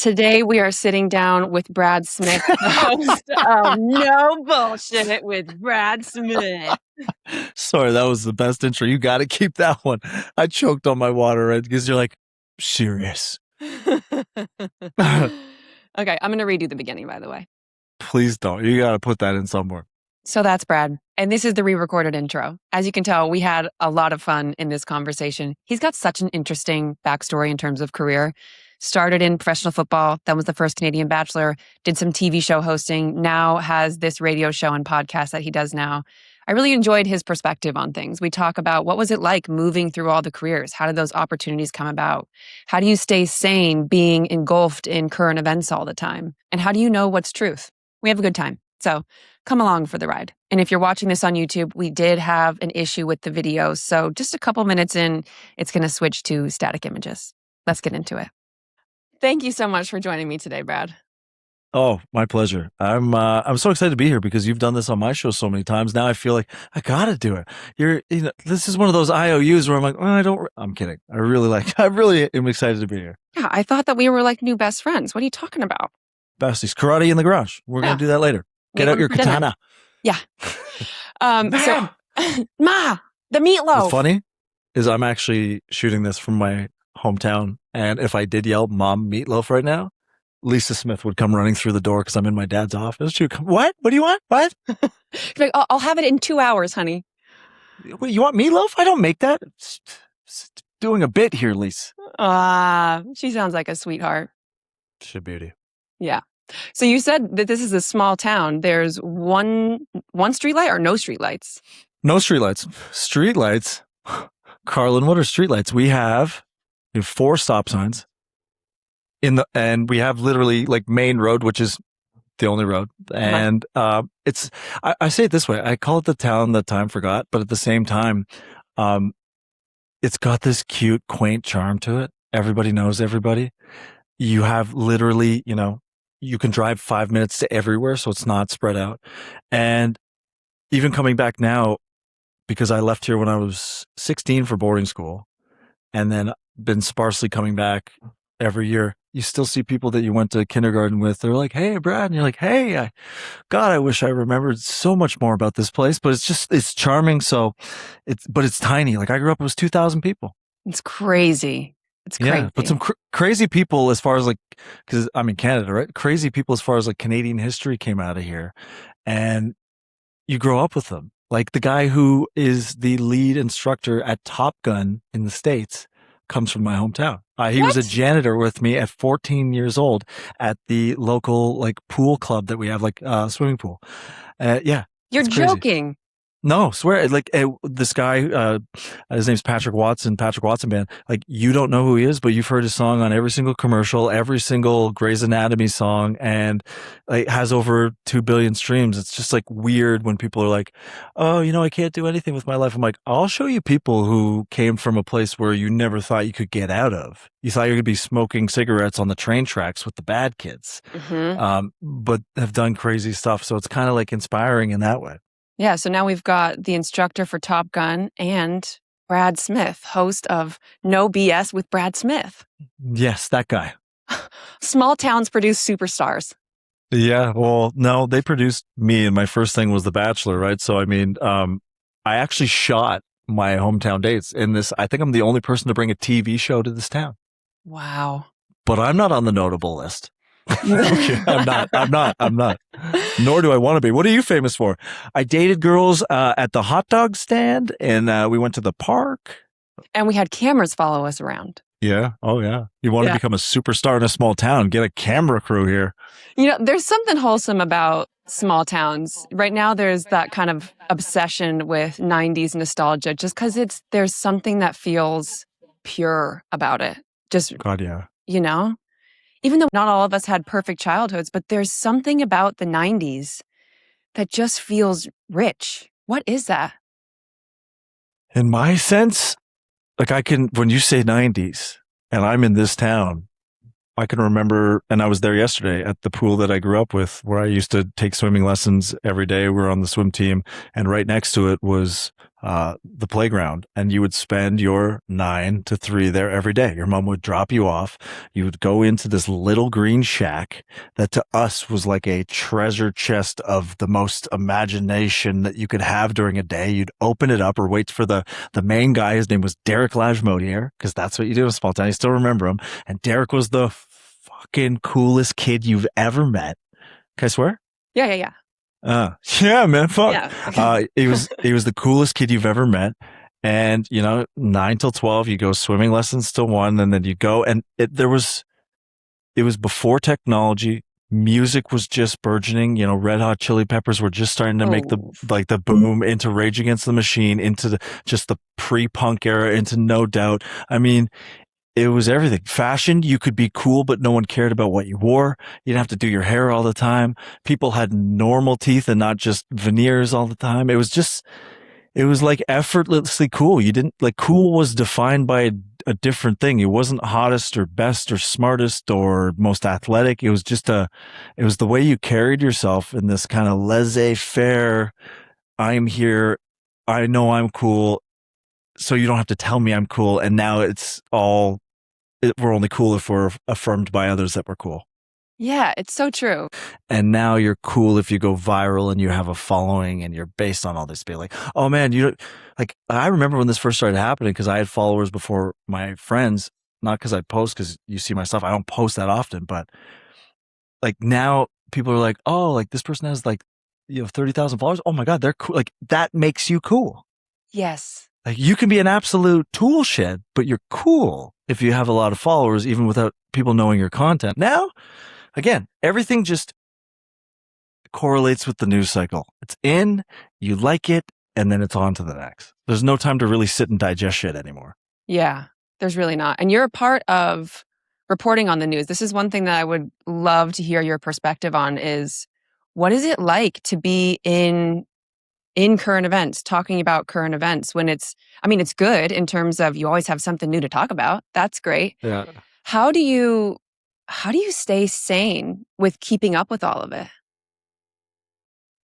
Today we are sitting down with Brad Smith, the host of No Bullshit with Brad Smith. Sorry, that was the best intro. You got to keep that one. I choked on my water right because you're like, serious. Okay, I'm going to redo the beginning, by the way. Please don't. You got to put that in somewhere. So that's Brad. And this is the re-recorded intro. As you can tell, we had a lot of fun in this conversation. He's got such an interesting backstory in terms of career. Started in professional football, then was the first Canadian Bachelor, did some TV show hosting, now has this radio show and podcast that he does now. I really enjoyed his perspective on things. We talk about what was it like moving through all the careers? How did those opportunities come about? How do you stay sane being engulfed in current events all the time? And how do you know what's truth? We have a good time. So come along for the ride. And if you're watching this on YouTube, we did have an issue with the video. So just a couple minutes in, it's going to switch to static images. Let's get into it. Thank you so much for joining me today, Brad. Oh, my pleasure. I'm so excited to be here because you've done this on my show so many times. Now I feel like I gotta do it. This is one of those IOUs where I'm like, I'm kidding. I really am excited to be here. Yeah, I thought that we were like new best friends. What are you talking about? Besties, karate in the garage. We're gonna do that later. Get out your katana. Yeah. So, Ma, the meatloaf. What's funny is I'm actually shooting this from my hometown, and if I did yell "Mom, meatloaf" right now, Lisa Smith would come running through the door because I'm in my dad's office. She would come, what? What do you want? What? Like, I'll have it in 2 hours, honey. Wait, you want meatloaf? I don't make that. It's doing a bit here, Lisa. She sounds like a sweetheart. She's a beauty. Yeah. So you said that this is a small town. There's one street light or no street lights? No street lights. Street lights. Carlin, what are street lights? We have 4 stop signs and we have literally like main road, which is the only road. And I say it this way. I call it the town that time forgot, but at the same time, it's got this cute, quaint charm to it. Everybody knows everybody. You have literally, you can drive 5 minutes to everywhere, so it's not spread out. And even coming back now, because I left here when I was 16 for boarding school, and then been sparsely coming back every year, you still see people that you went to kindergarten with. They're like, "Hey, Brad," and you're like, "Hey, God, I wish I remembered so much more about this place." But it's charming. So it's tiny. Like I grew up, it was 2,000 people. It's crazy. It's crazy. Yeah, but some crazy people as far as like, because I'm in Canada, right? Crazy people as far as like Canadian history came out of here, and you grow up with them. Like the guy who is the lead instructor at Top Gun in the States comes from my hometown. He was a janitor with me at 14 years old at the local like pool club that we have, like swimming pool. Yeah. You're joking. No, swear. Like this guy, his name's Patrick Watson Band. Like you don't know who he is, but you've heard his song on every single commercial, every single Grey's Anatomy song, and like has over 2 billion streams. It's just like weird when people are like, "Oh, I can't do anything with my life." I'm like, I'll show you people who came from a place where you never thought you could get out of. You thought you were going to be smoking cigarettes on the train tracks with the bad kids, but have done crazy stuff. So it's kind of like inspiring in that way. Yeah, so now we've got the instructor for Top Gun and Brad Smith, host of No BS with Brad Smith. Yes, that guy. Small towns produce superstars. Yeah, well, no, they produced me, and my first thing was The Bachelor, right? So, I mean, I actually shot my hometown dates in this. I think I'm the only person to bring a TV show to this town. Wow. But I'm not on the notable list. Okay, I'm not. Nor do I want to be. What are you famous for? I dated girls at the hot dog stand, and we went to the park. And we had cameras follow us around. Yeah. Oh, yeah. You want to become a superstar in a small town, get a camera crew here. There's something wholesome about small towns. Right now, there's that kind of obsession with 90s nostalgia, just because there's something that feels pure about it. Just, God, yeah. Even though not all of us had perfect childhoods, but there's something about the 90s that just feels rich. What is that? In my sense, like when you say 90s and I'm in this town, I can remember, and I was there yesterday at the pool that I grew up with, where I used to take swimming lessons every day. We were on the swim team, and right next to it was the playground, and you would spend your 9 to 3 there every day. Your mom would drop you off. You would go into this little green shack that to us was like a treasure chest of the most imagination that you could have during a day. You'd open it up or wait for the main guy. His name was Derek Lajmodier, because that's what you do in a small town. You still remember him. And Derek was the fucking coolest kid you've ever met. Can I swear? Yeah. Yeah, man, fuck. Yeah. He was the coolest kid you've ever met. And, 9 till 12, you go swimming lessons till 1, and then you go, and it was before technology. Music was just burgeoning. Red Hot Chili Peppers were just starting to make the boom into Rage Against the Machine, into just the pre-punk era, into No Doubt. I mean, it was everything. Fashion, you could be cool, but no one cared about what you wore. You didn't have to do your hair all the time. People had normal teeth and not just veneers all the time. It was like effortlessly cool. You didn't like, cool was defined by a different thing. It wasn't hottest or best or smartest or most athletic. It was just it was the way you carried yourself in this kind of laissez-faire. I'm here. I know I'm cool. So you don't have to tell me I'm cool. And now we're only cool if we're affirmed by others that we're cool. Yeah, it's so true. And now you're cool if you go viral and you have a following and you're based on all this being like, oh man, I remember when this first started happening, because I had followers before my friends, not because I post, because you see my stuff. I don't post that often, but like now people are like, oh, like this person has 30,000 followers. Oh my God, they're cool. Like that makes you cool. Yes. Like you can be an absolute tool shed, but you're cool if you have a lot of followers, even without people knowing your content. Now, again, everything just correlates with the news cycle. It's in, you like it, and then it's on to the next. There's no time to really sit and digest shit anymore. Yeah, there's really not. And you're a part of reporting on the news. This is one thing that I would love to hear your perspective on is, what is it like to be in current events, talking about current events when it's good in terms of you always have something new to talk about. That's great. Yeah. How do you stay sane with keeping up with all of it?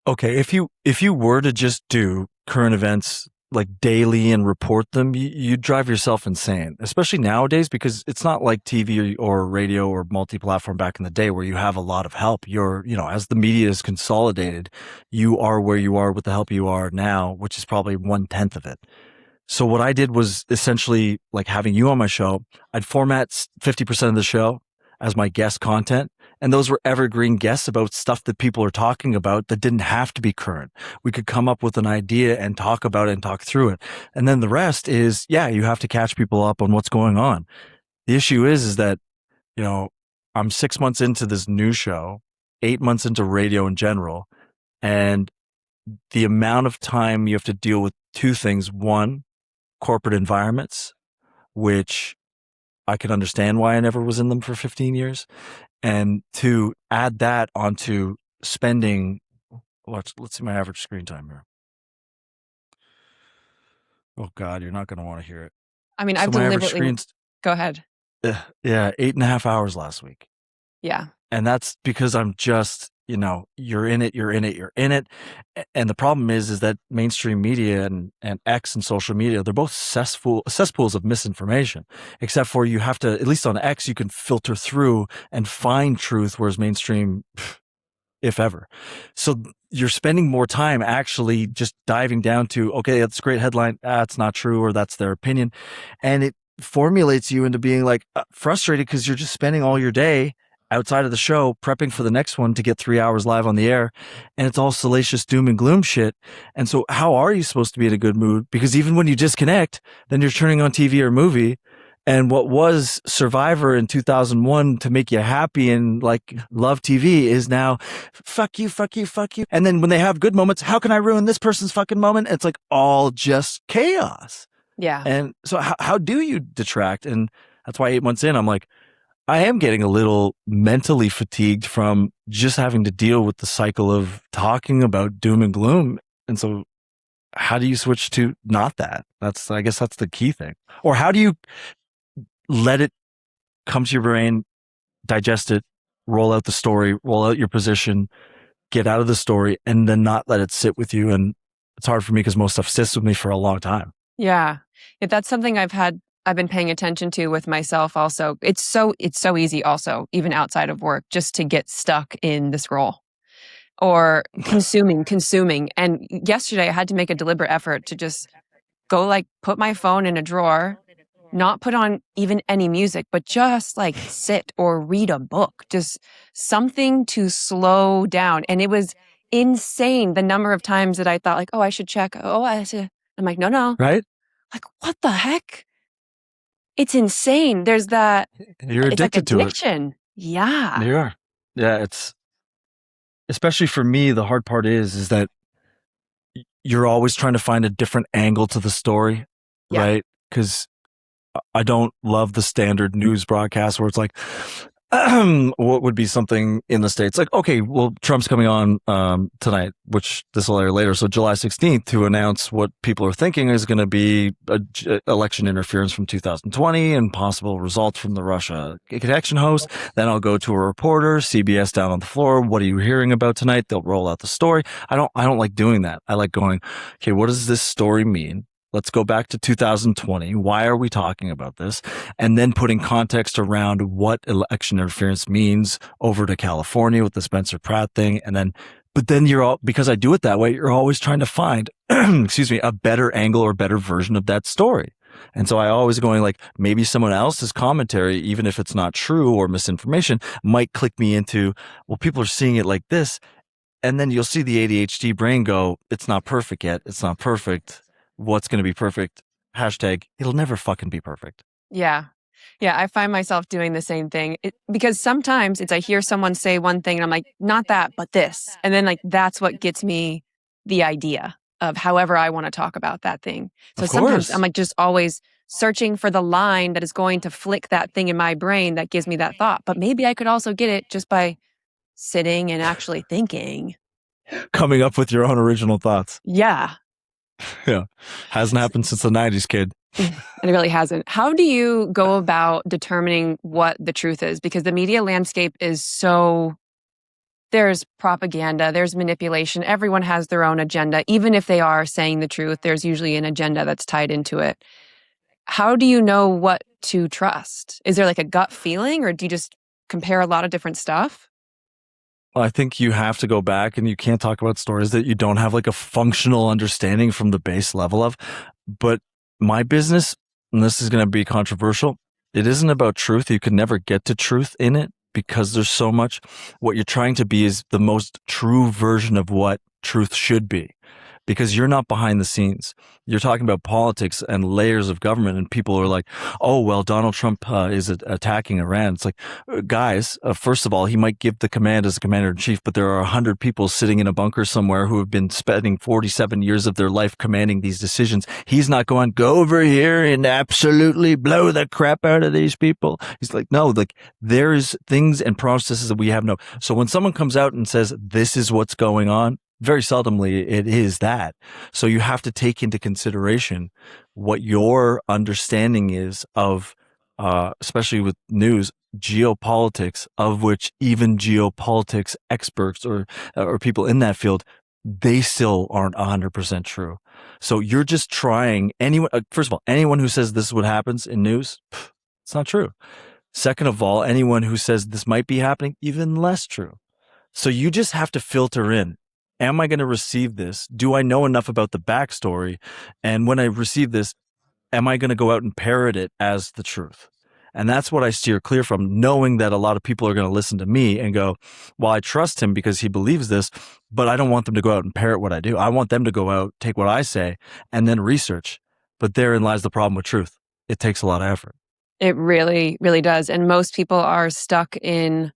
Okay, if you were to just do current events like daily and report them, you drive yourself insane, especially nowadays, because it's not like TV or radio or multi-platform back in the day where you have a lot of help. You're, as the media is consolidated, you are where you are with the help you are now, which is probably 1/10 of it. So what I did was essentially like having you on my show. I'd format 50% of the show as my guest content. And those were evergreen guests about stuff that people are talking about that didn't have to be current. We could come up with an idea and talk about it and talk through it. And then the rest is, you have to catch people up on what's going on. The issue is that, I'm 6 months into this new show, 8 months into radio in general. And the amount of time you have to deal with two things. One, corporate environments, which I can understand why I never was in them for 15 years. And to add that onto spending, let's see my average screen time here. Oh God, you're not going to want to hear it. I've deliberately. Go ahead. Yeah, 8.5 hours last week. Yeah. And that's because I'm just, you're in it. And the problem is that mainstream media and X and social media, they're both cesspools of misinformation, except for you have to, at least on X, you can filter through and find truth, whereas mainstream, if ever. So you're spending more time actually just diving down to, okay, that's a great headline. It's not true, or that's their opinion. And it formulates you into being like frustrated because you're just spending all your day outside of the show prepping for the next one to get 3 hours live on the air, and it's all salacious doom and gloom shit. And so how are you supposed to be in a good mood? Because even when you disconnect, then you're turning on TV or movie, and what was Survivor in 2001 to make you happy and like love TV is now fuck you. And then when they have good moments, how can I ruin this person's fucking moment? It's like all just chaos. Yeah. And so how do you detract? And that's why 8 months in, I'm like, I am getting a little mentally fatigued from just having to deal with the cycle of talking about doom and gloom. And so how do you switch to not that? I guess that's the key thing. Or how do you let it come to your brain, digest it, roll out the story, roll out your position, get out of the story, and then not let it sit with you and it's hard for me because most stuff sits with me for a long time. Yeah. If that's something I've been paying attention to with myself also. It's so easy also, even outside of work, just to get stuck in this role or consuming. And yesterday I had to make a deliberate effort to just go like put my phone in a drawer, not put on even any music, but just like sit or read a book, just something to slow down. And it was insane the number of times that I thought like, oh, I should check. Oh, I should. I'm like, no. Right? Like, what the heck? It's insane. There's that, You're it's like addicted to it. addiction. Yeah. You are. Yeah, it's especially for me, the hard part is that you're always trying to find a different angle to the story, Yeah. right? Because I don't love the standard news broadcast where it's like, what would be something in the States? Like, okay, well, Trump's coming on tonight, which this will air later. So July 16th to announce what people are thinking is going to be election interference from 2020 and possible results from the Russia connection host. Then I'll go to a reporter, CBS down on the floor. What are you hearing about tonight? They'll roll out the story. I don't like doing that. I like going, okay, what does this story mean? Let's go back to 2020. Why are we talking about this? And then putting context around what election interference means over to California with the Spencer Pratt thing. But then because I do it that way, you're always trying to find, a better angle or better version of that story. And so I always going like, maybe someone else's commentary, even if it's not true or misinformation, might click me into, well, people are seeing it like this. And then you'll see the ADHD brain go, it's not perfect yet. It's not perfect. What's going to be perfect? Hashtag, it'll never fucking be perfect. Yeah. Yeah. I find myself doing the same thing because sometimes I hear someone say one thing and I'm like, not that, but this. And then like, that's what gets me the idea of however I want to talk about that thing. So Of sometimes course. I'm like just always searching for the line that is going to flick that thing in my brain that gives me that thought. But maybe I could also get it just by sitting and actually thinking. Coming up with your own original thoughts. Yeah. Yeah. Hasn't happened since the 90s, kid. And it really hasn't. How do you go about determining what the truth is? Because the media landscape is there's propaganda, there's manipulation. Everyone has their own agenda. Even if they are saying the truth, there's usually an agenda that's tied into it. How do you know what to trust? Is there like a gut feeling or do you just compare a lot of different stuff? Well, I think you have to go back and you can't talk about stories that you don't have like a functional understanding from the base level of. But my business, and this is going to be controversial, it isn't about truth. You can never get to truth in it because there's so much. What you're trying to be is the most true version of what truth should be. Because you're not behind the scenes. You're talking about politics and layers of government, and people are like, oh, well, Donald Trump is attacking Iran. It's like, guys, first of all, he might give the command as commander-in-chief, but there are 100 people sitting in a bunker somewhere who have been spending 47 years of their life commanding these decisions. He's not going, go over here and absolutely blow the crap out of these people. He's like, no, like there's things and processes that we have no. So when someone comes out and says, this is what's going on, very seldomly it is that. So you have to take into consideration what your understanding is of, especially with news, geopolitics, of which even geopolitics experts or people in that field, they still aren't 100% true. So you're just trying first of all, anyone who says this is what happens in news, it's not true. Second of all, anyone who says this might be happening, even less true. So you just have to filter in. Am I going to receive this? Do I know enough about the backstory? And when I receive this, am I going to go out and parrot it as the truth? And that's what I steer clear from, knowing that a lot of people are going to listen to me and go, well, I trust him because he believes this, but I don't want them to go out and parrot what I do. I want them to go out, take what I say, and then research. But therein lies the problem with truth. It takes a lot of effort. It really, really does. And most people are stuck in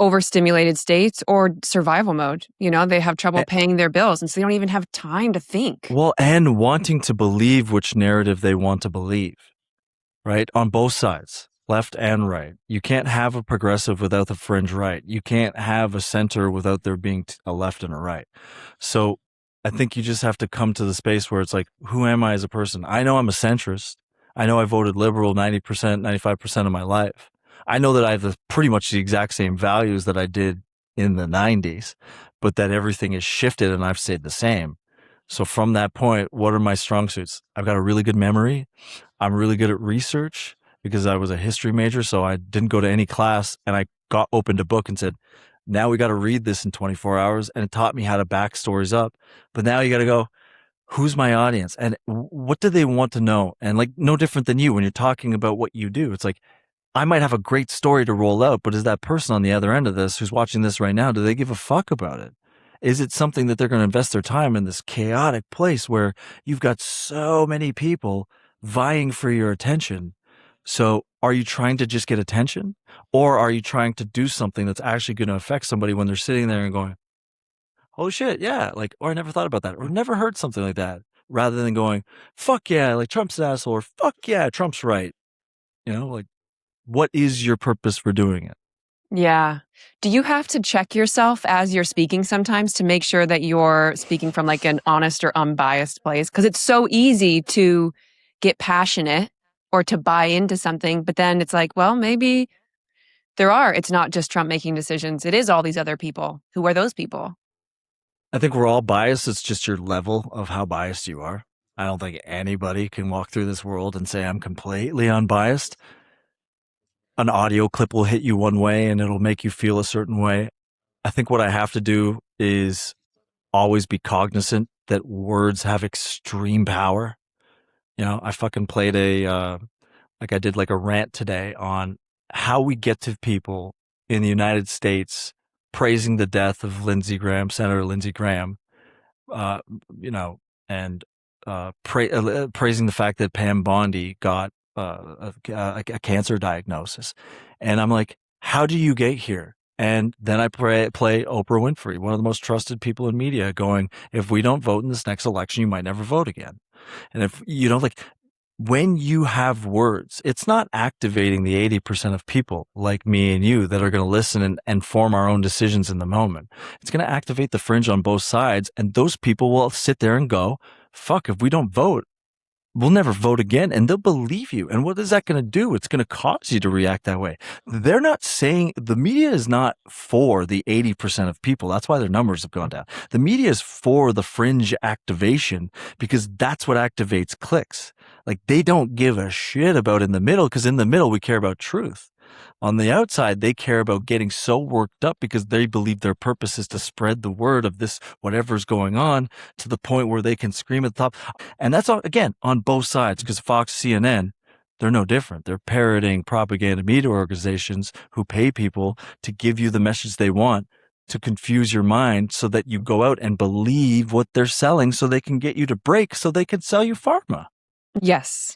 overstimulated states or survival mode. You know, they have trouble paying their bills and so they don't even have time to think. Well, and wanting to believe which narrative they want to believe, right? On both sides, left and right. You can't have a progressive without the fringe right. You can't have a center without there being a left and a right. So I think you just have to come to the space where it's like, who am I as a person? I know I'm a centrist. I know I voted liberal 90%, 95% of my life. I know that I have pretty much the exact same values that I did in the 90s, but that everything is shifted and I've stayed the same. So from that point, what are my strong suits? I've got a really good memory. I'm really good at research because I was a history major. So I didn't go to any class and I got opened a book and said, now we got to read this in 24 hours. And it taught me how to back stories up. But now you got to go, who's my audience and what do they want to know? And like, no different than you when you're talking about what you do. It's like, I might have a great story to roll out, but is that person on the other end of this who's watching this right now, do they give a fuck about it? Is it something that they're going to invest their time in this chaotic place where you've got so many people vying for your attention? So are you trying to just get attention, or are you trying to do something that's actually going to affect somebody when they're sitting there and going, oh shit, yeah, like, or I never thought about that, or never heard something like that, rather than going, fuck yeah, like Trump's an asshole, or fuck yeah, Trump's right. Like, what is your purpose for doing it? Yeah. Do you have to check yourself as you're speaking sometimes to make sure that you're speaking from like an honest or unbiased place? Because it's so easy to get passionate or to buy into something, but then it's like, well, maybe it's not just Trump making decisions. It is all these other people. Who are those people? I think we're all biased. It's just your level of how biased you are. I don't think anybody can walk through this world and say I'm completely unbiased. An audio clip will hit you one way and it'll make you feel a certain way. I think what I have to do is always be cognizant that words have extreme power. I fucking played like I did like a rant today on how we get to people in the United States praising the death of Senator Lindsey Graham, uh, you know, and praising the fact that Pam Bondi got a cancer diagnosis. And I'm like, how do you get here? And then I play Oprah Winfrey, one of the most trusted people in media, going, if we don't vote in this next election, you might never vote again. And if you don't like, when you have words, it's not activating the 80% of people like me and you that are going to listen and form our own decisions in the moment. It's going to activate the fringe on both sides. And those people will sit there and go, fuck, if we don't vote, we'll never vote again. And they'll believe you. And what is that going to do? It's going to cause you to react that way. They're not saying, the media is not for the 80% of people. That's why their numbers have gone down. The media is for the fringe activation because that's what activates clicks. Like, they don't give a shit about in the middle, because in the middle we care about truth. On the outside, they care about getting so worked up because they believe their purpose is to spread the word of this, whatever's going on, to the point where they can scream at the top. And that's all, again, on both sides, because Fox, CNN, they're no different. They're parroting propaganda media organizations who pay people to give you the message they want, to confuse your mind so that you go out and believe what they're selling so they can get you to break so they can sell you pharma. Yes.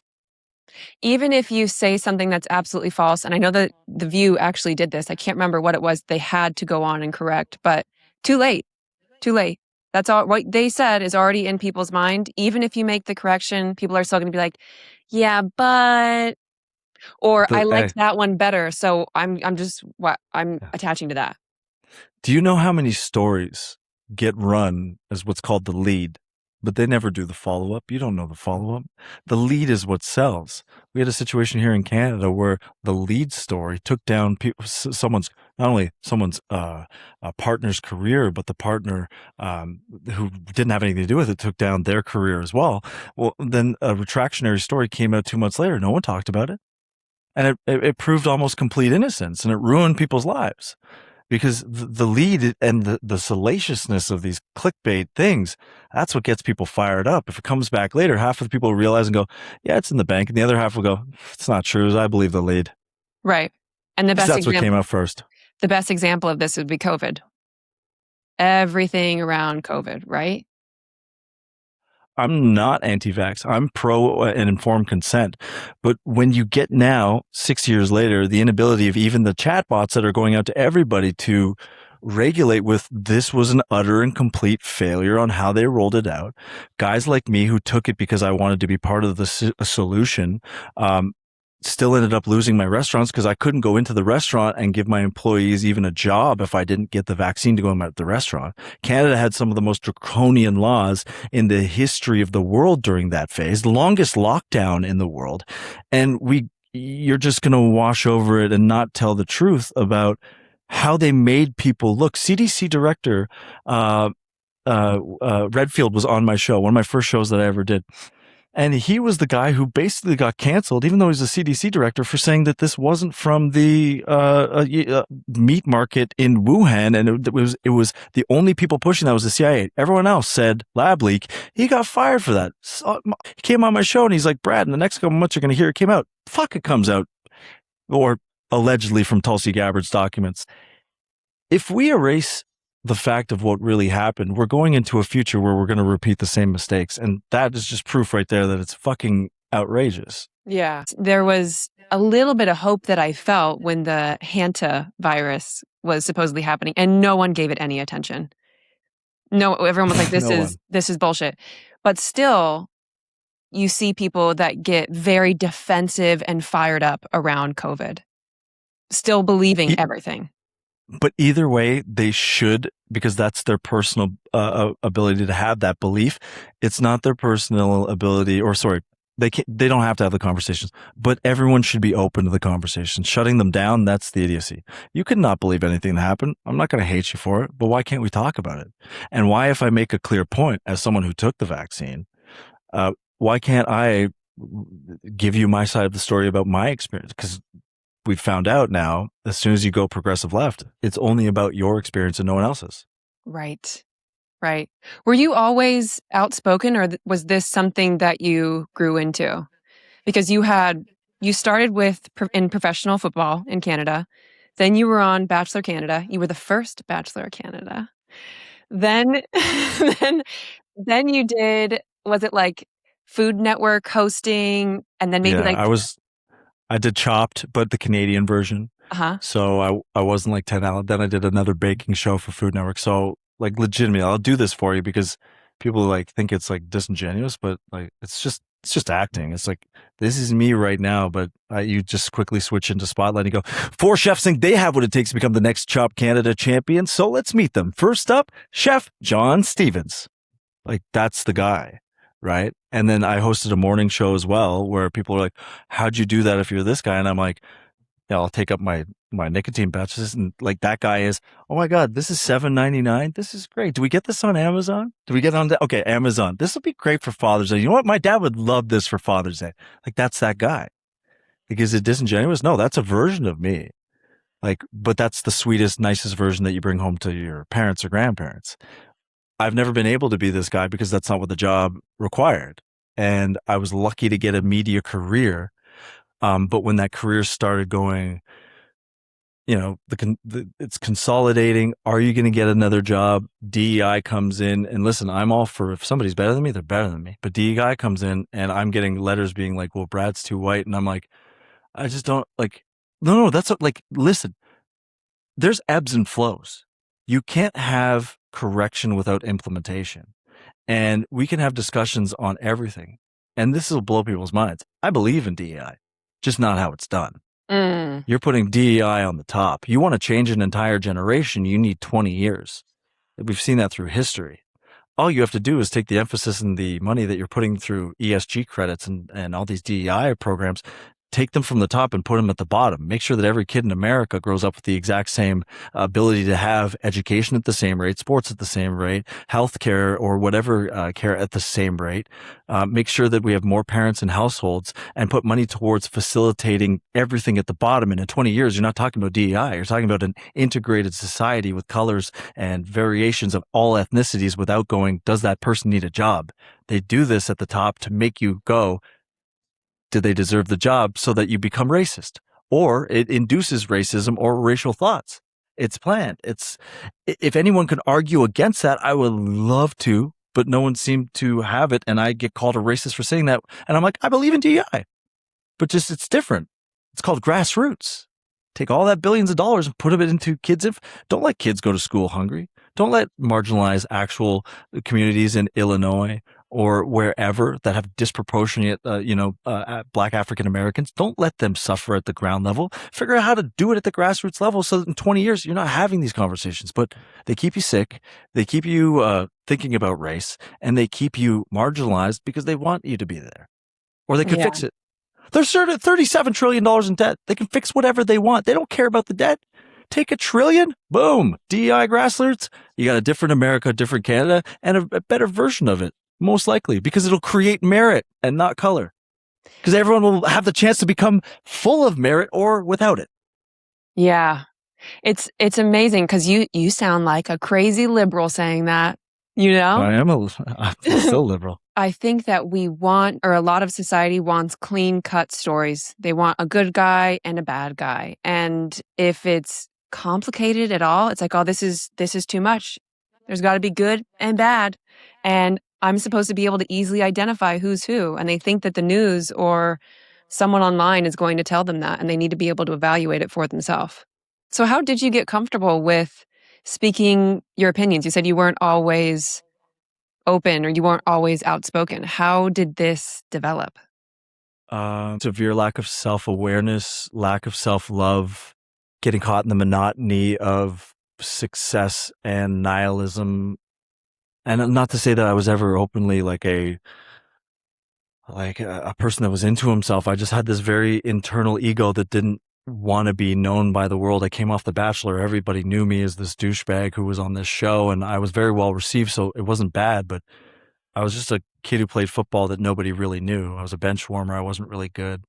Even if you say something that's absolutely false, and I know that The View actually did this. I can't remember what it was they had to go on and correct, but too late. Too late. That's all. What they said is already in people's mind. Even if you make the correction, people are still going to be like, yeah, but, or I liked that one better. So I'm attaching to that. Do you know how many stories get run as what's called the lead, but they never do the follow-up? You don't know the follow-up. The lead is what sells. We had a situation here in Canada where the lead story took down someone's, not only someone's partner's career, but the partner who didn't have anything to do with it took down their career as well. Well, then a retractionary story came out 2 months later. No one talked about it. And it proved almost complete innocence, and it ruined people's lives. Because the lead and the salaciousness of these clickbait things, that's what gets people fired up. If it comes back later, half of the people will realize and go, yeah, it's in the bank. And the other half will go, it's not true. I believe the lead. Right. And that's what came out first. The best example of this would be COVID. Everything around COVID, right? I'm not anti-vax. I'm pro and informed consent. But when you get now, 6 years later, the inability of even the chatbots that are going out to everybody to regulate with, this was an utter and complete failure on how they rolled it out. Guys like me who took it because I wanted to be part of the solution, still ended up losing my restaurants because I couldn't go into the restaurant and give my employees even a job if I didn't get the vaccine to go in the restaurant. Canada had some of the most draconian laws in the history of the world during that phase, the longest lockdown in the world. And you're just going to wash over it and not tell the truth about how they made people look. CDC director, Redfield was on my show, one of my first shows that I ever did. And he was the guy who basically got canceled, even though he's a CDC director, for saying that this wasn't from the meat market in Wuhan, and it was the only people pushing that was the CIA. Everyone else said lab leak. He got fired for that. So, he came on my show and he's like, Brad, in the next couple months you're going to hear it came out. Fuck, it comes out, or allegedly from Tulsi Gabbard's documents. If we erase the fact of what really happened, we're going into a future where we're going to repeat the same mistakes. And that is just proof right there that it's fucking outrageous. Yeah. There was a little bit of hope that I felt when the Hanta virus was supposedly happening, and no one gave it any attention. No, everyone was like, this is bullshit. But still, you see people that get very defensive and fired up around COVID, still believing everything. But either way, they should, because that's their personal ability to have that belief. It's not their personal ability, or sorry, they don't have to have the conversations, but everyone should be open to the conversation. Shutting them down, that's the idiocy. You could not believe anything that happened. I'm not going to hate you for it, but why can't we talk about it? And why, if I make a clear point as someone who took the vaccine, why can't I give you my side of the story about my experience? Because we've found out now, as soon as you go progressive left, it's only about your experience and no one else's. Right. Right. Were you always outspoken, or was this something that you grew into? Because you started in professional football in Canada. Then you were on Bachelor Canada. You were the first Bachelor Canada. Then, then you did, was it like Food Network hosting? And then maybe I did Chopped, but the Canadian version. Uh-huh. So I wasn't like 10 out. Then I did another baking show for Food Network. So like legitimately, I'll do this for you because people like think it's like disingenuous, but like it's just acting. It's like, this is me right now, but you just quickly switch into Spotlight and you go, 4 chefs think they have what it takes to become the next Chopped Canada champion. So let's meet them. First up, Chef John Stevens. Like, that's the guy. Right. And then I hosted a morning show as well where people are like, how'd you do that if you're this guy? And I'm like, yeah, I'll take up my nicotine patches. And like, that guy is, oh my God, this is $7.99. This is great. Do we get this on Amazon? Do we get on okay, Amazon. This will be great for Father's Day. You know what? My dad would love this for Father's Day. Like, that's that guy. Like, is it disingenuous? No, that's a version of me. Like, but that's the sweetest, nicest version that you bring home to your parents or grandparents. I've never been able to be this guy because that's not what the job required. And I was lucky to get a media career. But when that career started going, you know, it's consolidating. Are you going to get another job? DEI comes in, and listen, I'm all for, if somebody's better than me, they're better than me. But DEI comes in and I'm getting letters being like, well, Brad's too white. And I'm like, I just don't like, no, that's like, listen, there's ebbs and flows. You can't have correction without implementation. And we can have discussions on everything. And this will blow people's minds. I believe in DEI, just not how it's done. You're putting DEI on the top. You want to change an entire generation, you need 20 years. We've seen that through history. All you have to do is take the emphasis and the money that you're putting through ESG credits and all these DEI programs, take them from the top and put them at the bottom. Make sure that every kid in America grows up with the exact same ability to have education at the same rate, sports at the same rate, healthcare or whatever care at the same rate. Make sure that we have more parents in households and put money towards facilitating everything at the bottom. And in 20 years, you're not talking about DEI. You're talking about an integrated society with colors and variations of all ethnicities without going, does that person need a job? They do this at the top to make you go, did they deserve the job, so that you become racist, or it induces racism or racial thoughts. It's planned. If anyone could argue against that, I would love to, but no one seemed to have it. And I get called a racist for saying that. And I'm like, I believe in DEI, but just, it's different. It's called grassroots. Take all that billions of dollars and put it into kids. Don't let kids go to school hungry. Don't let marginalized actual communities in Illinois or wherever that have disproportionate, Black African Americans, don't let them suffer at the ground level. Figure out how to do it at the grassroots level so that in 20 years, you're not having these conversations. But they keep you sick. They keep you thinking about race, and they keep you marginalized because they want you to be there. Or they could fix it. They're certain $37 trillion in debt. They can fix whatever they want. They don't care about the debt. Take $1 trillion, boom, DEI grassroots. You got a different America, different Canada, and a better version of it, most likely, because it'll create merit and not color. Because everyone will have the chance to become full of merit or without it. Yeah. It's amazing because you sound like a crazy liberal saying that, I'm still liberal. I think that we want, or a lot of society wants, clean cut stories. They want a good guy and a bad guy. And if it's complicated at all, it's like, oh, this is too much. There's got to be good and bad. And I'm supposed to be able to easily identify who's who. And they think that the news or someone online is going to tell them that, and they need to be able to evaluate it for themselves. So how did you get comfortable with speaking your opinions? You said you weren't always open or you weren't always outspoken. How did this develop? Severe lack of self-awareness, lack of self-love, getting caught in the monotony of success and nihilism. And not to say that I was ever openly like a person that was into himself. I just had this very internal ego that didn't want to be known by the world. I came off The Bachelor. Everybody knew me as this douchebag who was on this show, and I was very well received, so it wasn't bad, but I was just a kid who played football that nobody really knew. I was a bench warmer. I wasn't really good.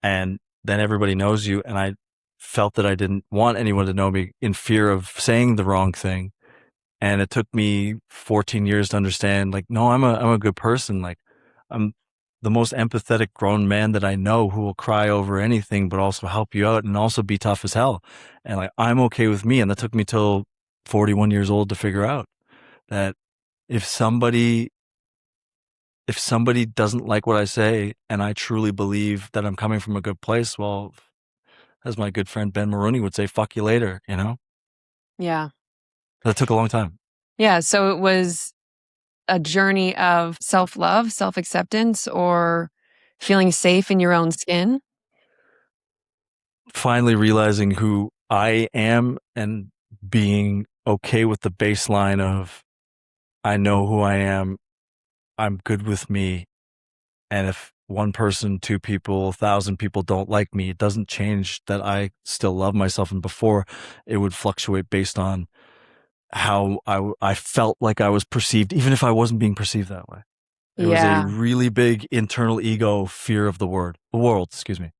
And then everybody knows you, and I felt that I didn't want anyone to know me in fear of saying the wrong thing. And it took me 14 years to understand, like, no, I'm a good person. Like, I'm the most empathetic grown man that I know who will cry over anything, but also help you out and also be tough as hell. And like, I'm okay with me. And that took me till 41 years old to figure out that if somebody doesn't like what I say and I truly believe that I'm coming from a good place, well, as my good friend Ben Maroney would say, fuck you later, you know? Yeah. That took a long time. Yeah. So it was a journey of self-love, self-acceptance, or feeling safe in your own skin. Finally realizing who I am and being okay with the baseline of I know who I am, I'm good with me, and if one person, two people, 1,000 people don't like me, it doesn't change that I still love myself. And before, it would fluctuate based on how I felt like I was perceived, even if I wasn't being perceived that way. It was a Yeah. really big internal ego fear of the world, excuse me.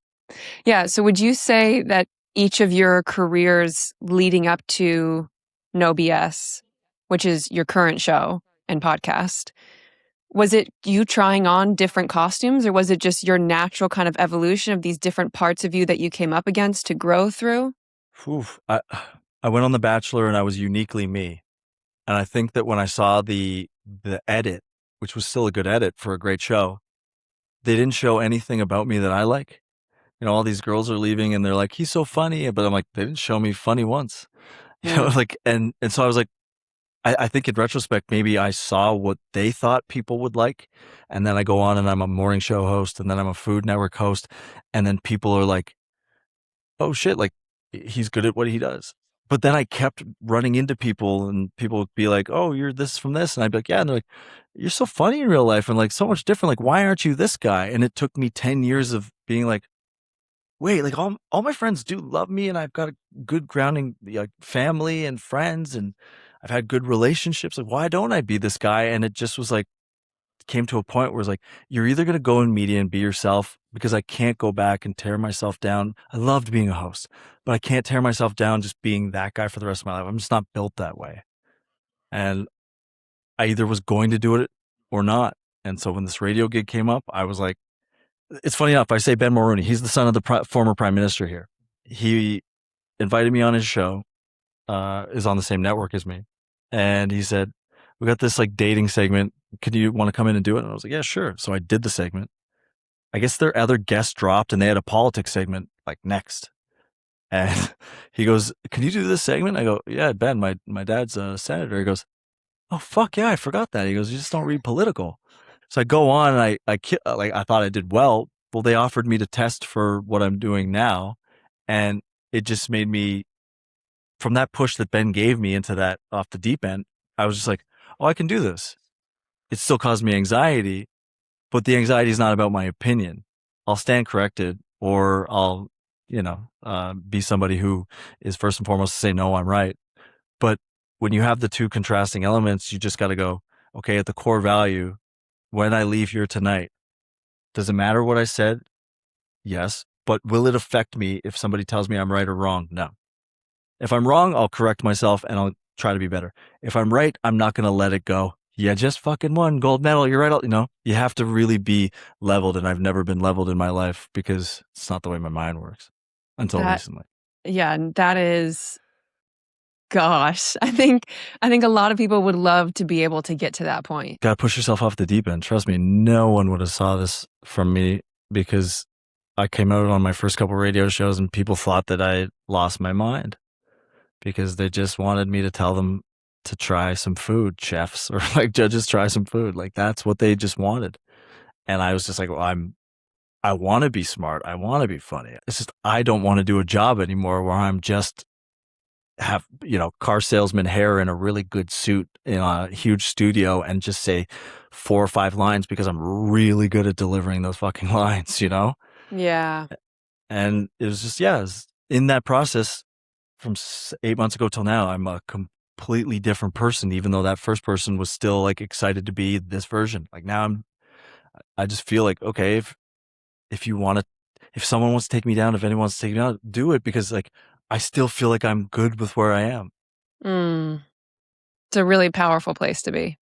Yeah. So would you say that each of your careers leading up to No BS, which is your current show and podcast, was it you trying on different costumes, or was it just your natural kind of evolution of these different parts of you that you came up against to grow through? Oof. I went on The Bachelor and I was uniquely me. And I think that when I saw the edit, which was still a good edit for a great show, they didn't show anything about me that I like. You know, all these girls are leaving and they're like, he's so funny. But I'm like, they didn't show me funny once. You know, like, and so I was like, I think in retrospect, maybe I saw what they thought people would like. And then I go on and I'm a morning show host and then I'm a Food Network host. And then people are like, oh shit, like he's good at what he does. But then I kept running into people and people would be like, oh, you're this from this. And I'd be like, yeah. And they're like, you're so funny in real life and like so much different. Like, why aren't you this guy? And it took me 10 years of being like, wait, like all my friends do love me and I've got a good grounding like family and friends and I've had good relationships. Like, why don't I be this guy? And it just was like, came to a point where it's like, you're either going to go in media and be yourself because I can't go back and tear myself down. I loved being a host, but I can't tear myself down just being that guy for the rest of my life. I'm just not built that way. And I either was going to do it or not. And so when this radio gig came up, I was like, it's funny enough. I say Ben Mulroney, he's the son of the former prime minister here. He invited me on his show, is on the same network as me. And he said, we got this like dating segment. Could you want to come in and do it? And I was like, yeah, sure. So I did the segment. I guess their other guest dropped and they had a politics segment like next. And he goes, can you do this segment? I go, yeah, Ben, my dad's a senator. He goes, oh, fuck yeah, I forgot that. He goes, you just don't read political. So I go on and I thought I did well. Well, they offered me to test for what I'm doing now. And it just made me, from that push that Ben gave me into that off the deep end, I was just like, oh, I can do this. It still caused me anxiety, but the anxiety is not about my opinion. I'll stand corrected or I'll be somebody who is first and foremost to say, no, I'm right. But when you have the two contrasting elements, you just got to go, okay, at the core value, when I leave here tonight, does it matter what I said? Yes. But will it affect me if somebody tells me I'm right or wrong? No. If I'm wrong, I'll correct myself and I'll try to be better. If I'm right, I'm not going to let it go. Yeah, just fucking won gold medal. You're right. You have to really be leveled. And I've never been leveled in my life because it's not the way my mind works until That recently. yeah, and that is gosh, I think a lot of people would love to be able to get to that point. Got to push yourself off the deep end. Trust me, no one would have saw this from me because I came out on my first couple radio shows and people thought that I lost my mind because they just wanted me to tell them to try some food, chefs or like judges try some food. Like that's what they just wanted. And I was just like, well, I want to be smart. I want to be funny. It's just I don't want to do a job anymore where I'm just have car salesman hair in a really good suit in a huge studio and just say 4 or 5 lines because I'm really good at delivering those fucking lines. Yeah. And it was just it was in that process from 8 months ago till now, I'm a completely different person, even though that first person was still like excited to be this version. Like now I just feel like, okay, if you want to, if someone wants to take me down, if anyone wants to take me down, do it because like I still feel like I'm good with where I am. Mm. It's a really powerful place to be.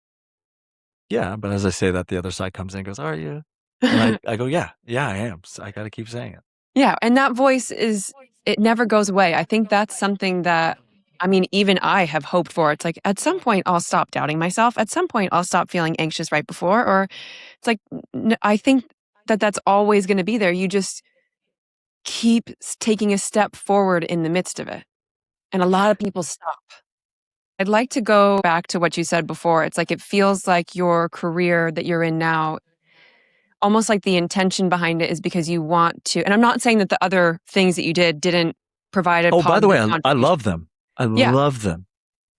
Yeah. But as I say that, the other side comes in and goes, are you? And I go, yeah, I am. So I got to keep saying it. Yeah, and that voice it never goes away. I think that's something that I mean, even I have hoped for. It's like at some point I'll stop doubting myself. At some point I'll stop feeling anxious right before or it's like I think that that's always going to be there. You just keep taking a step forward in the midst of it. And a lot of people stop. I'd like to go back to what you said before. It's like it feels like your career that you're in now almost like the intention behind it is because you want to and I'm not saying that the other things that you did didn't provide a Oh, by the way, positive I contribution. love them. I Yeah. love them.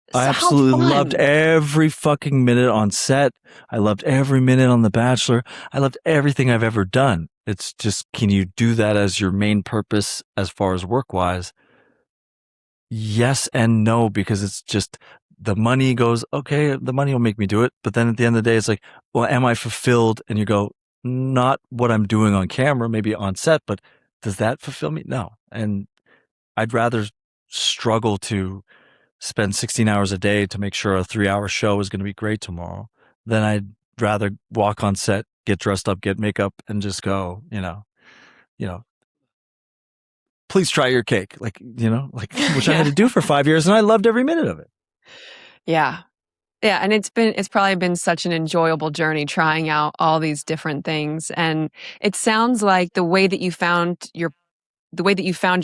I So how absolutely loved fun. every fucking minute on set. I loved every minute on The Bachelor. I loved everything I've ever done. It's just, can you do that as your main purpose as far as work wise? Yes and no, because it's just the money goes, okay, the money will make me do it. But then at the end of the day, it's like, well, am I fulfilled? And you go, not what I'm doing on camera, maybe on set, but does that fulfill me? No. And I'd rather struggle to spend 16 hours a day to make sure a 3-hour show is going to be great tomorrow than I'd rather walk on set, get dressed up, get makeup, and just go, you know, please try your cake. Which I had Yeah. to do for 5 years and I loved every minute of it. Yeah. Yeah, and it's probably been such an enjoyable journey trying out all these different things, and it sounds like the way that you found your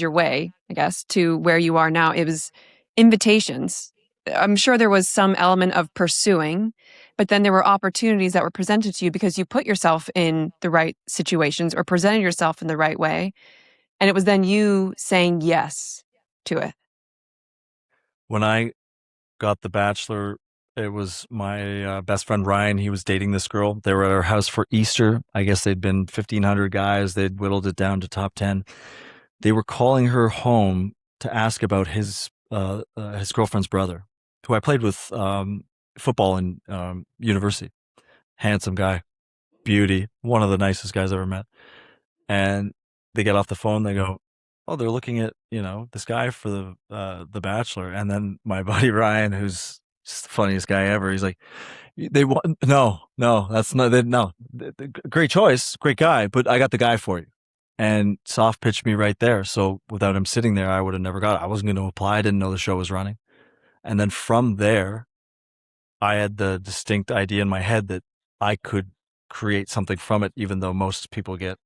way, I guess, to where you are now, it was invitations. I'm sure there was some element of pursuing, but then there were opportunities that were presented to you because you put yourself in the right situations or presented yourself in the right way, and it was then you saying yes to it. When I got The Bachelor, it was my best friend Ryan. He was dating this girl. They were at our house for Easter. I guess they'd been 1,500 guys. They'd whittled it down to top 10. They were calling her home to ask about his girlfriend's brother, who I played with football in university. Handsome guy, beauty, one of the nicest guys I ever met. And they get off the phone. They go, "Oh, they're looking at this guy for the Bachelor." And then my buddy Ryan, who's just the funniest guy ever, he's like, "They want no, that's not no, great choice, great guy, but I got the guy for you." And soft pitched me right there. So without him sitting there, I would have never got it. I wasn't going to apply. I didn't know the show was running. And then from there, I had the distinct idea in my head that I could create something from it, even though most people get.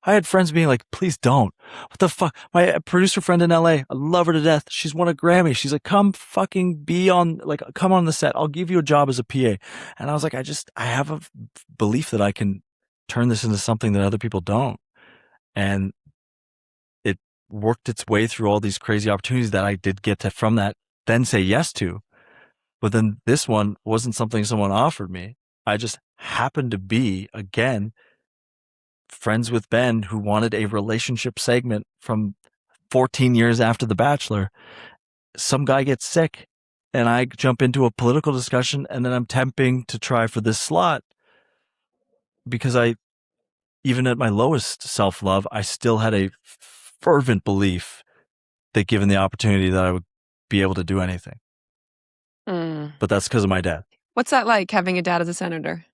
I had friends being like, please don't. What the fuck? My producer friend in LA, I love her to death. She's won a Grammy. She's like, come fucking come on the set. I'll give you a job as a PA. And I was like, I have a belief that I can turn this into something that other people don't. And it worked its way through all these crazy opportunities that I did get to from that, then say yes to. But then this one wasn't something someone offered me. I just happened to be, again, friends with Ben who wanted a relationship segment from 14 years after The Bachelor. Some guy gets sick and I jump into a political discussion and then I'm temping to try for this slot because even at my lowest self-love, I still had a fervent belief that given the opportunity that I would be able to do anything. Mm. But that's because of my dad. What's that like, having a dad as a senator?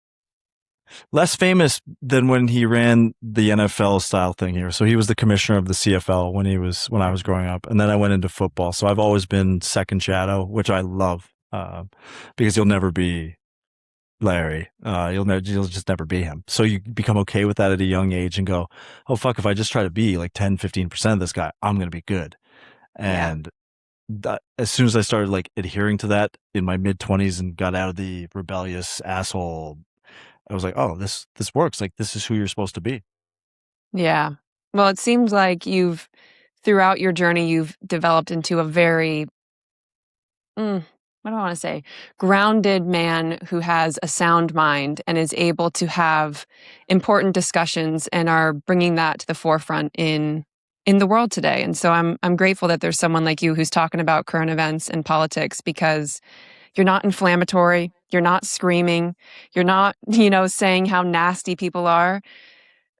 Less famous than when he ran the NFL style thing here. So he was the commissioner of the CFL when I was growing up, and then I went into football. So I've always been second shadow, which I love, because you'll never be Larry. You'll just never be him. So you become okay with that at a young age and go, oh fuck, if I just try to be like 10-15% of this guy, I'm gonna be good. And as soon as I started like adhering to that in my mid-20s and got out of the rebellious asshole, I was like, oh, this works. Like, this is who you're supposed to be. Yeah. Well, it seems like throughout your journey, you've developed into a very, what do I want to say, grounded man who has a sound mind and is able to have important discussions and are bringing that to the forefront in the world today. And so I'm grateful that there's someone like you who's talking about current events and politics, because you're not inflammatory, you're not screaming, you're not, saying how nasty people are.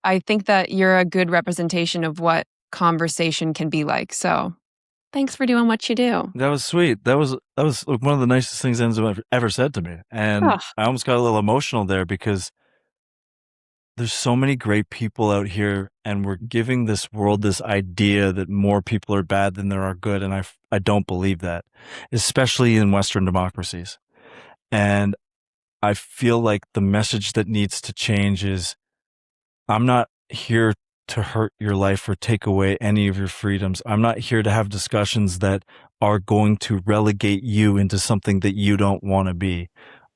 I think that you're a good representation of what conversation can be like. So thanks for doing what you do. That was sweet. That was like one of the nicest things anyone's ever said to me. And Ugh. I almost got a little emotional there because there's so many great people out here, and we're giving this world this idea that more people are bad than there are good. And I don't believe that, especially in Western democracies. And I feel like the message that needs to change is, I'm not here to hurt your life or take away any of your freedoms. I'm not here to have discussions that are going to relegate you into something that you don't want to be.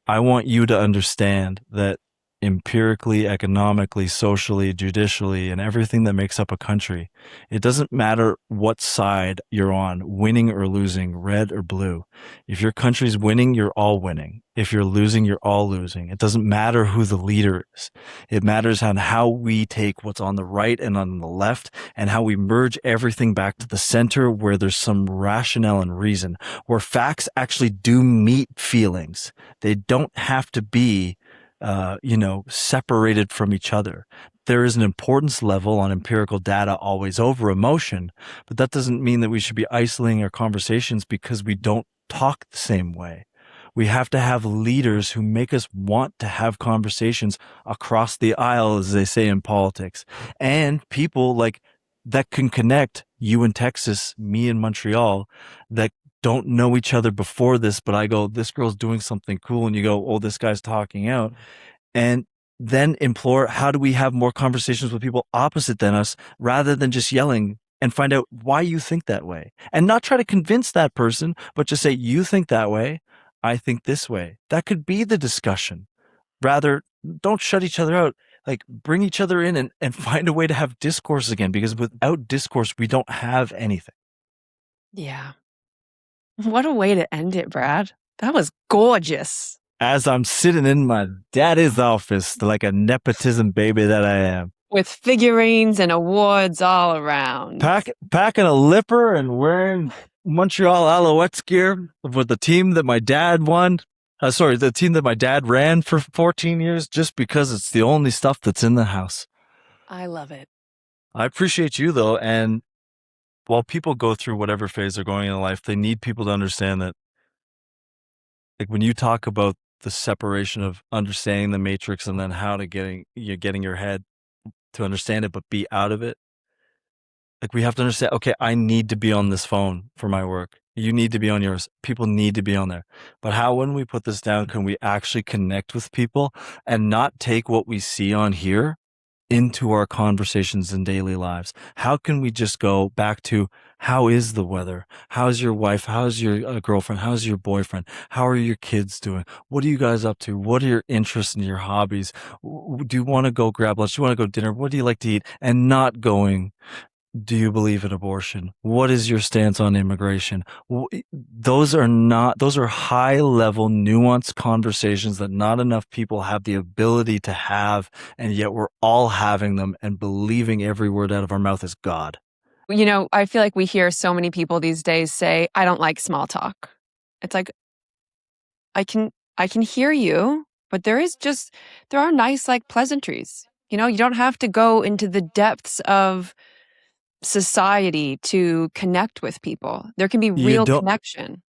I want you to understand that empirically, economically, socially, judicially, and everything that makes up a country, it doesn't matter what side you're on, winning or losing, red or blue. If your country's winning, you're all winning. If you're losing, you're all losing. It doesn't matter who the leader is. It matters on how we take what's on the right and on the left and how we merge everything back to the center where there's some rationale and reason, where facts actually do meet feelings. They don't have to be separated from each other. There is an importance level on empirical data always over emotion, but that doesn't mean that we should be isolating our conversations because we don't talk the same way. We have to have leaders who make us want to have conversations across the aisle, as they say in politics, and people like that can connect you in Texas, me in Montreal, that don't know each other before this, but I go, this girl's doing something cool. And you go, oh, this guy's talking out. And then implore, how do we have more conversations with people opposite than us rather than just yelling, and find out why you think that way and not try to convince that person, but just say, you think that way. I think this way. That could be the discussion. Rather, don't shut each other out. Like, bring each other in and find a way to have discourse again, because without discourse, we don't have anything. Yeah. What a way to end it, Brad. That was gorgeous. As I'm sitting in my daddy's office like a nepotism baby that I am. With figurines and awards all around. Packing a lipper and wearing Montreal Alouettes gear with the team that my dad won. The team that my dad ran for 14 years, just because it's the only stuff that's in the house. I love it. I appreciate you, though. And while people go through whatever phase they're going in life, they need people to understand that, like, when you talk about the separation of understanding the matrix and then how to getting your head to understand it, but be out of it. Like, we have to understand, okay, I need to be on this phone for my work. You need to be on yours. People need to be on there. But how, when we put this down, can we actually connect with people and not take what we see on here into our conversations in daily lives? How can we just go back to, how is the weather? How's your wife? How's your girlfriend? How's your boyfriend? How are your kids doing? What are you guys up to? What are your interests and your hobbies? Do you want to go grab lunch? Do you want to go dinner? What do you like to eat? And not going, Do you believe in abortion? What is your stance on immigration? Those are high level, nuanced conversations that not enough people have the ability to have. And yet we're all having them and believing every word out of our mouth is God. I feel like we hear so many people these days say, I don't like small talk. It's like, I can hear you, but there are nice like pleasantries. You don't have to go into the depths of society to connect with people. There can be You real don't connection.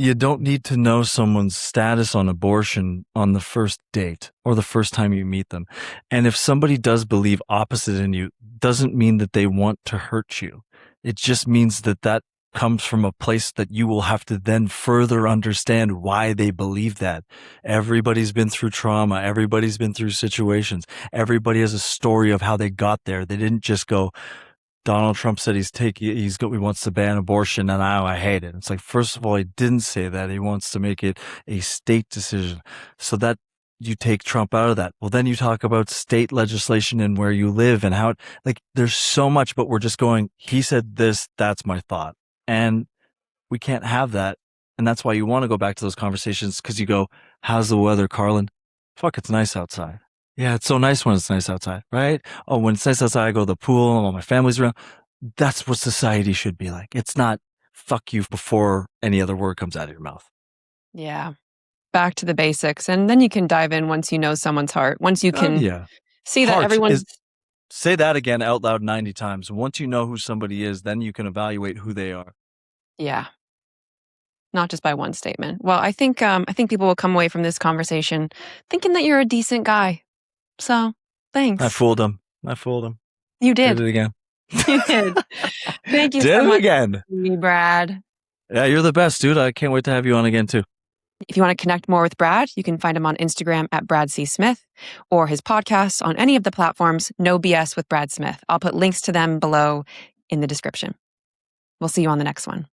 you don't need to know someone's status on abortion on the first date or the first time you meet them. And if somebody does believe opposite in you, doesn't mean that they want to hurt you. It just means that comes from a place that you will have to then further understand why they believe that. Everybody's been through trauma. Everybody's been through situations. Everybody has a story of how they got there. They didn't just go, Donald Trump said he wants to ban abortion, and now I hate it. It's like, first of all, he didn't say that. He wants to make it a state decision. So that you take Trump out of that. Well, then you talk about state legislation and where you live and how there's so much, but we're just going, he said this, that's my thought. And we can't have that. And that's why you want to go back to those conversations, because you go, how's the weather, Carlin? Fuck, it's nice outside. Yeah, it's so nice when it's nice outside, right? Oh, when it's nice outside, I go to the pool and all my family's around. That's what society should be like. It's not fuck you before any other word comes out of your mouth. Yeah. Back to the basics. And then you can dive in once you know someone's heart. Once you can see that everyone's... Say that again out loud 90 times. Once you know who somebody is, then you can evaluate who they are. Yeah. Not just by one statement. Well, I think people will come away from this conversation thinking that you're a decent guy. So, thanks. I fooled them. You did. Did it again. You did. Thank you did so it much, again. Brad. Yeah, you're the best, dude. I can't wait to have you on again, too. If you want to connect more with Brad, you can find him on Instagram at Brad C. Smith, or his podcast on any of the platforms, No BS with Brad Smith. I'll put links to them below in the description. We'll see you on the next one.